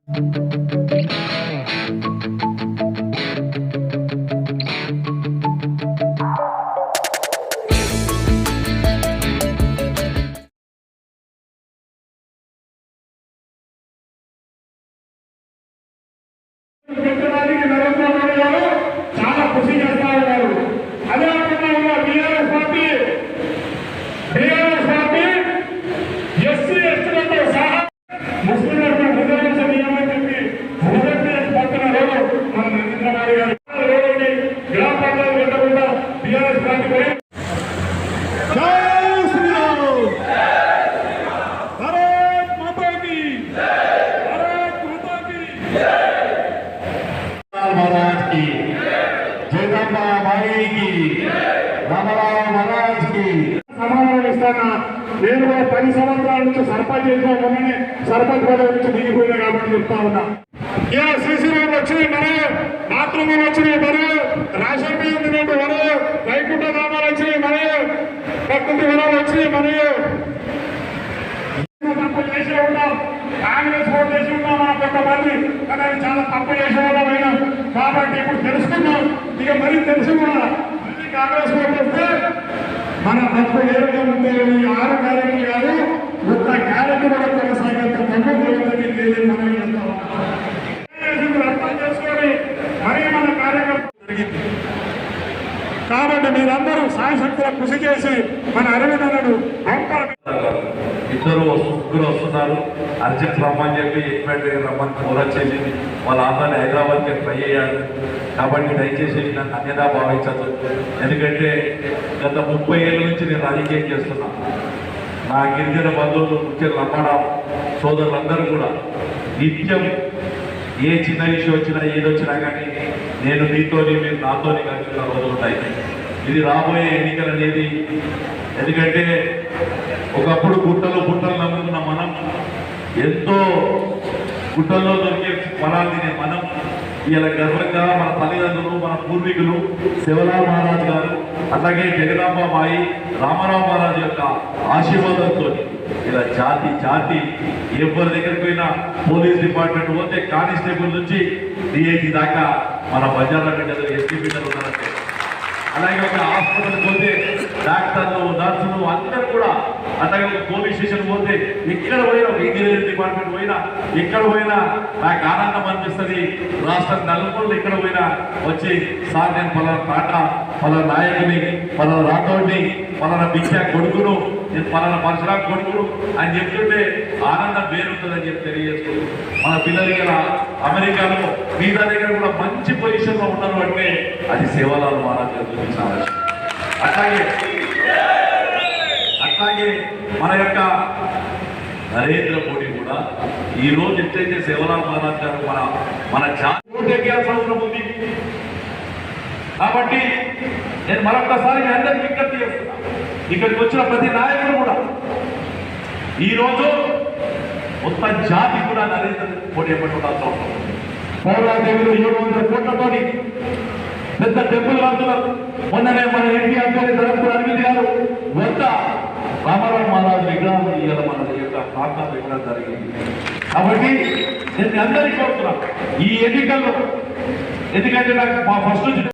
చాలా కృషి చేస్తా ఉన్నారు. అదే రకంగా బీఆర్ఎస్ పార్టీ ఎస్సీ ఎస్టీలతో సహా ముస్లింలకు రిజర్వేషన్ నియమని చెప్పి పడుతున్న రోజు మన నరేంద్ర మోడీ గారు గ్రామ పంచాయతీ పెట్టకుండా బీఆర్ఎస్ పార్టీ పోయి महाराज की जगदम्बा माई की रामराव महाराज की సమాధానం ఇస్తానా. నేను కూడా 10 సంవత్సరాల నుంచి సర్పంచ్ చేసుకోమని సర్పంచ్ పదవి నుంచి దిగిపోయినా కాబట్టి చెప్తా ఉన్నా. ఇలా సీసీ రోడ్లు వచ్చినాయి, మరియు బాత్రూమ్లు వచ్చినాయి, మరియు రేషన్ బియ్యం తినట్టు, మరియు వైకుంఠ ధామాలు వచ్చినాయి, మరియు ప్రకృతి వనాలు వచ్చినాయి, మరియు తప్పు చేసి ఉన్నాం. కాంగ్రెస్ ఓటు చేసి ఉన్నాం మన కొంతమంది, కానీ అది చాలా తప్పు చేసే వాళ్ళం అయినాం. కాబట్టి ఇప్పుడు తెలుసుకున్నాం, ఇక మరీ తెలుసు కూడా మళ్ళీ కాంగ్రెస్ ఓటు వస్తే మన బతుకు ఏ రకంగా ఉంటే 6 క్యారెక్టర్లు కాదు, ఒక్క క్యారెక్టర్ కూడా కొనసాగేంత అర్థం చేసుకొని మరీ మన కార్యక్రమం జరిగింది. కాబట్టి మీరందరూ సాయశక్తుల కృషి చేసి మన అరవిందను ఇద్దరు ముగ్గురు వస్తున్నారు. అర్జెంట్ రమ్మని చెప్పి ఎక్స్పెక్ట్ రమ్మని ఫోన్ వచ్చేసి వాళ్ళ ఆంధ్రాన్ని హైదరాబాద్కి ట్రై అయ్యారు. కాబట్టి దయచేసి నన్ను అన్యదా భావించదు. ఎందుకంటే గత 30 ఏళ్ళ నుంచి నేను రాజకీయం చేస్తున్నా. నా గిరిజన బంధువులు ముఖ్య రమ్మడం సోదరులందరూ కూడా నిత్యం ఏ చిన్న విషయం వచ్చినా ఏదొచ్చినా కానీ నేను మీతోని మీరు నాతోని కలిసి రోజులు ఉంటాయి. ఇది రాబోయే ఎన్నికలు అనేది, ఎందుకంటే ఒకప్పుడు గుట్టలు నమ్ముకున్న మనం, ఎంతో గుట్టల్లో దొరికే ఫలాలు తినే మనం ఇలా గర్వంగా మన తల్లిదండ్రులు, మన పూర్వీకులు శివలాల్ మహారాజ్ గారు, అలాగే జగదాంబ మాయి, రామారావు మహారాజు యొక్క ఆశీర్వాదంతో ఇలా జాతి ఎవరి దగ్గరికి పోయినా, పోలీస్ డిపార్ట్మెంట్ పోతే కానిస్టేబుల్ నుంచి డిఐజీ దాకా మన బజార్ల బిడ్డలు, ఎస్టీ బిడ్డలు ఉన్నారంటే, అలాగే ఒక హాస్పిటల్ పోతే డాక్టర్లు, నర్సులు అందరూ కూడా, అలాగే ఒక పోలీస్ స్టేషన్ పోతే ఎక్కడ పోయినా, ఒక ఇంజనీరింగ్ డిపార్ట్మెంట్ పోయినా, ఎక్కడ పోయినా నాకు ఆనందం అనిపిస్తుంది. రాష్ట్రం నలుమూలలు ఎక్కడ పోయినా వచ్చి సార్ నేను పలానా టాటా, పలానా నాయకుని, పలానా రాథోడ్ని, పలానా బిచ్చా కొడుకును, నేను పలానా పరశురాం కొడుకును అని చెప్తుంటే ఆనందం వేరుంటుందని చెప్పి తెలియజేస్తుంది. మన పిల్లలు ఇలా అమెరికాలో మిగతా దగ్గర కూడా మంచి పొజిషన్లో ఉన్నారు అంటే అది సేవలాల్ మహారాజ్ గారు చూపించిన ఆలోచన. అట్లాగే మన యొక్క నరేంద్ర మోడీ కూడా ఈ రోజు ఎట్లయితే సేవలాల్ మహారాజ్ గారు మన జాతి అవసరం ఉంది. కాబట్టి నేను మరొక్కసారి మీ అందరికీ విజ్ఞప్తి చేస్తున్నా, ఇక్కడికి వచ్చిన ప్రతి నాయకుడు కూడా ఈరోజు మొత్తం జాతి కూడా నరేంద్ర మోడీ ఎప్పటి అవసరం. పౌరాదేవులు 700 కోట్లతో పెద్ద టెంపుల్ కడుతున్నారు. మొన్ననే మన ఎన్టీఆర్ గారి తరపు అరవింద్ గారు వద్ద రామారావు మహారాజు విగ్రహం ఇవాళ మన యొక్క ప్రాంతం పెట్టడం జరిగింది. కాబట్టి నేను అందరికీ కోరుతున్నాను ఈ ఎన్నికల్లో, ఎందుకంటే నాకు మా ఫస్ట్